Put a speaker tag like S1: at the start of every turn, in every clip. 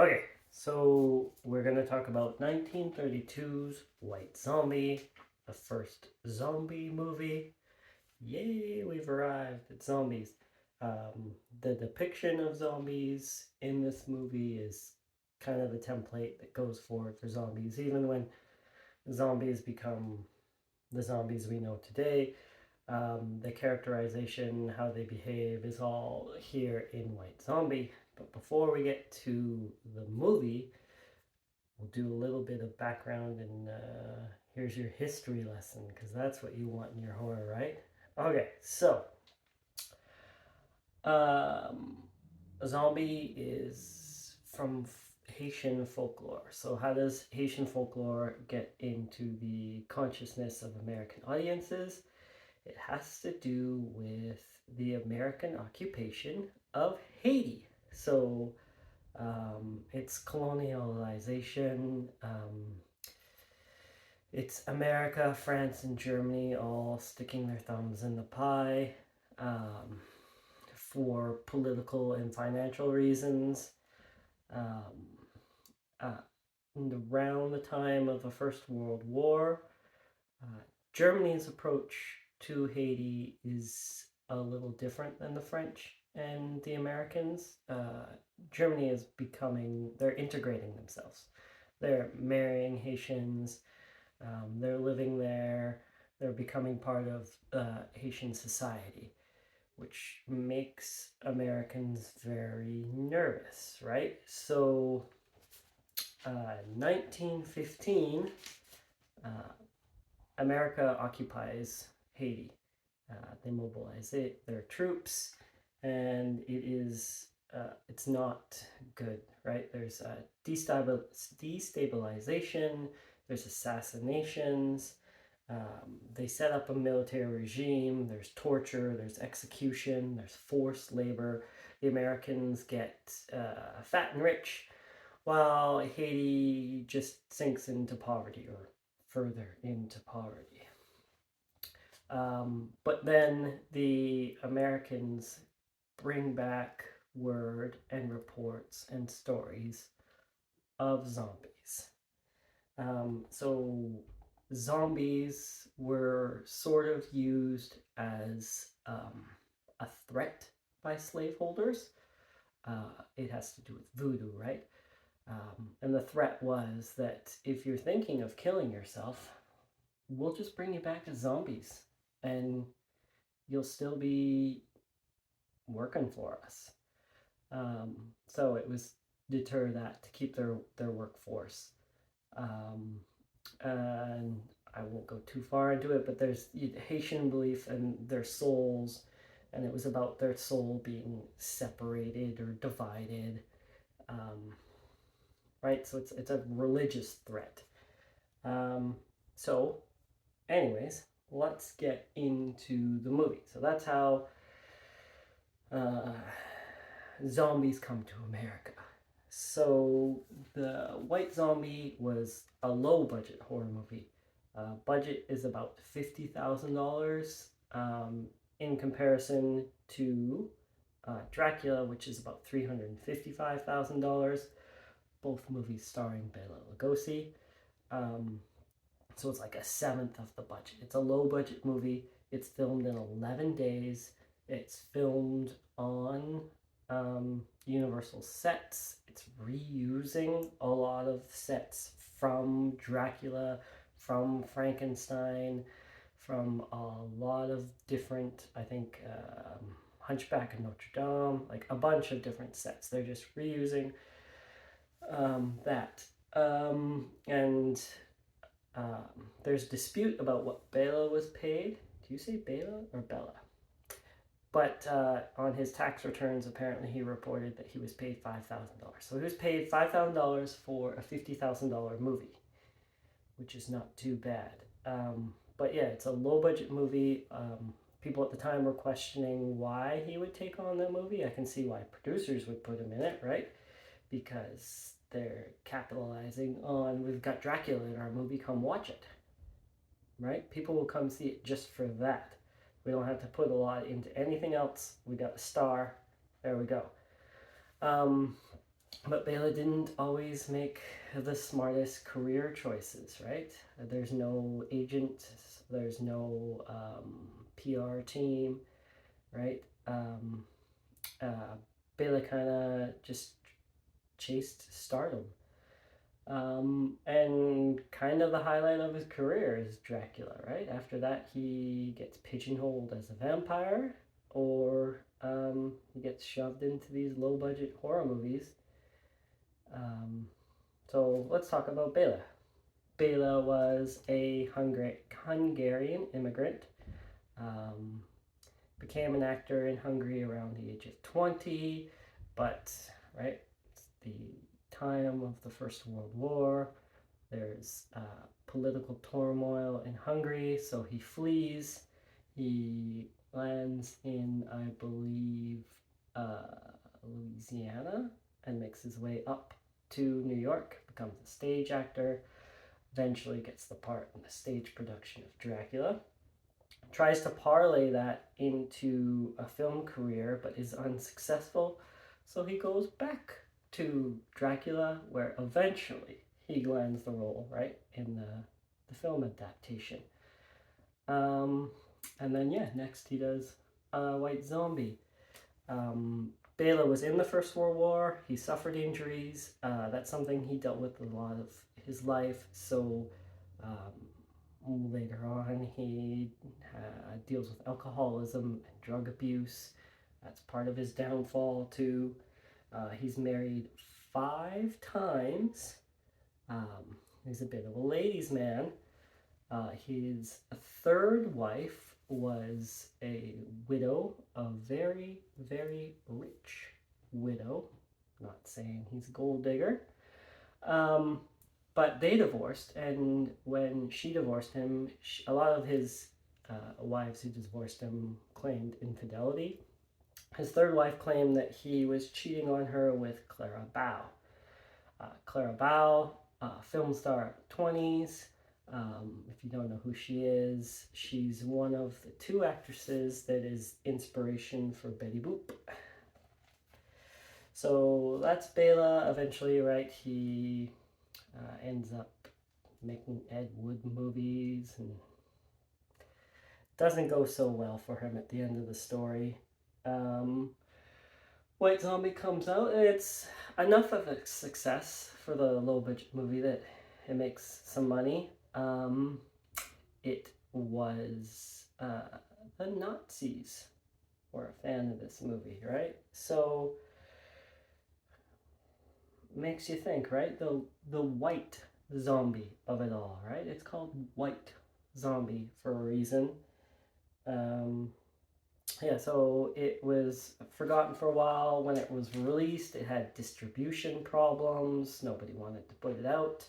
S1: Okay, so we're gonna talk about 1932's White Zombie, the first zombie movie. Yay, we've arrived at zombies. The depiction of zombies in this movie is kind of the template that goes forward for zombies, even when zombies become the zombies we know today. The characterization, how they behave, is all here in White Zombie. But before we get to the movie, we'll do a little bit of background and here's your history lesson because that's what you want in your horror, right? Okay, so um, a zombie is from Haitian folklore. So, how does Haitian folklore get into the consciousness of American audiences? It has to do with the American occupation of Haiti. So, it's colonialization. It's America, France, and Germany all sticking their thumbs in the pie um, for political and financial reasons. Um, uh, and around the time of the First World War, uh, Germany's approach to Haiti is a little different than the French and the Americans. Germany is they're integrating themselves. They're marrying Haitians, they're living there, they're becoming part of Haitian society, which makes Americans very nervous, right? So, 1915, uh, America occupies Haiti. They mobilize their troops, and it's not good, right? There's destabilization, there's assassinations, they set up a military regime, there's torture, there's execution, there's forced labor. The Americans get fat and rich, while Haiti just sinks into poverty or further into poverty. But then the Americans bring back word and reports and stories of zombies. So zombies were sort of used as a threat by slaveholders. It has to do with voodoo, right? And the threat was that if you're thinking of killing yourself, we'll just bring you back as zombies and you'll still be working for us. So it was deter that to keep their workforce. And I won't go too far into it, but there's Haitian belief in their souls, and it was about their soul being separated or divided. Um, right? So it's a religious threat. Um, so, anyways, let's get into the movie. So that's how uh, zombies come to America. So the White Zombie was a low budget horror movie. Budget is about $50,000 in comparison to Dracula, which is about $355,000. Both movies starring Bela Lugosi. Um, so it's like a seventh of the budget. It's a low budget movie. It's filmed in 11 days. It's filmed on Universal sets. It's reusing a lot of sets from Dracula, from Frankenstein, from a lot of different, I think, Hunchback of Notre Dame, like a bunch of different sets. They're just reusing that. And there's dispute about what Bela was paid. Do you say Bela or Bella? But on his tax returns, apparently he reported that he was paid $5,000. So he was paid $5,000 for a $50,000 movie, which is not too bad. But yeah, it's a low budget movie. People at the time were questioning why he would take on the movie. I can see why producers would put him in it, right? Because they're capitalizing on, we've got Dracula in our movie, come watch it, right? People will come see it just for that. We don't have to put a lot into anything else. We got a star. There we go. But Bela didn't always make the smartest career choices, right? There's no agent, there's no PR team, right? Uh, Bela kind of just chased stardom. And kind of the highlight of his career is Dracula, right? After that, he gets pigeonholed as a vampire, or he gets shoved into these low budget horror movies. Um, so let's talk about Bela. Bela was a Hungarian immigrant. Um, Became an actor in Hungary around the age of 20, but right, it's the time of the First World War. There's political turmoil in Hungary, so he flees. He lands in, I believe, Louisiana, and makes his way up to New York, becomes a stage actor, eventually gets the part in the stage production of Dracula. Tries to parlay that into a film career, but is unsuccessful. So he goes back to Dracula, where eventually he lands the role, right, in the film adaptation. Um, and then, yeah, next he does White Zombie. Bela was in the First World War. He suffered injuries. That's something he dealt with a lot of his life. So later on, he deals with alcoholism and drug abuse. That's part of his downfall, too. He's married 5 times. He's a bit of a ladies' man. His third wife was a widow, a very, very rich widow. Not saying he's a gold digger. But they divorced, and when she divorced him, a lot of his wives who divorced him claimed infidelity. His third wife claimed that he was cheating on her with Clara Bow. Clara Bow, film star 20s. If you don't know who she is, she's one of the 2 actresses that is inspiration for Betty Boop. So that's Bela. Eventually, right, he ends up making Ed Wood movies, and doesn't go so well for him at the end of the story. White Zombie comes out, and it's enough of a success for the low budget movie that it makes some money. It was the Nazis were a fan of this movie, right? So makes you think, right? The white zombie of it all, right? It's called White Zombie for a reason. Yeah, so it was forgotten for a while. When it was released, it had distribution problems. Nobody wanted to put it out.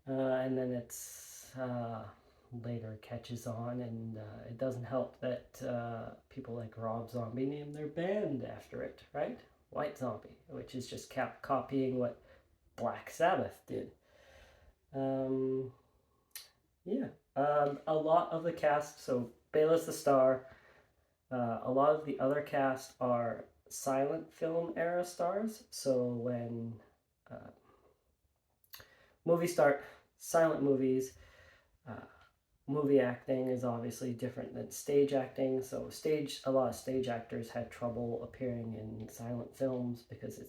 S1: And then it's later catches on, and it doesn't help that people like Rob Zombie named their band after it, right? White Zombie, which is just copying what Black Sabbath did. Yeah, a lot of the cast, so Bela's the star. A lot of the other cast are silent film era stars. So when movies start, silent movies, uh, movie acting is obviously different than stage acting. So a lot of stage actors had trouble appearing in silent films because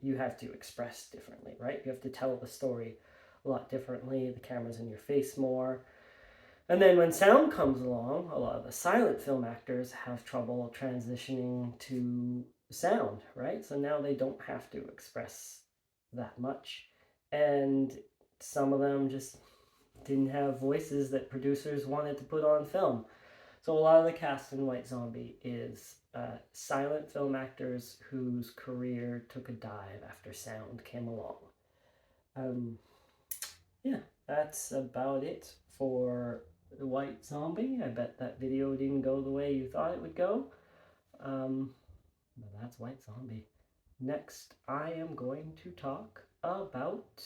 S1: you have to express differently, right? You have to tell the story a lot differently. The camera's in your face more. And then when sound comes along, a lot of the silent film actors have trouble transitioning to sound, right? So now they don't have to express that much. And some of them just didn't have voices that producers wanted to put on film. So a lot of the cast in White Zombie is silent film actors whose career took a dive after sound came along. Yeah, that's about it for the White Zombie. I bet that video didn't go the way you thought it would go. But that's White Zombie. Next, I am going to talk about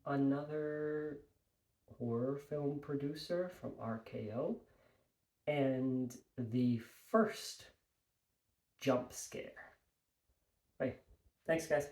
S1: another horror film producer from RKO and the first jump scare. Right. Thanks, guys.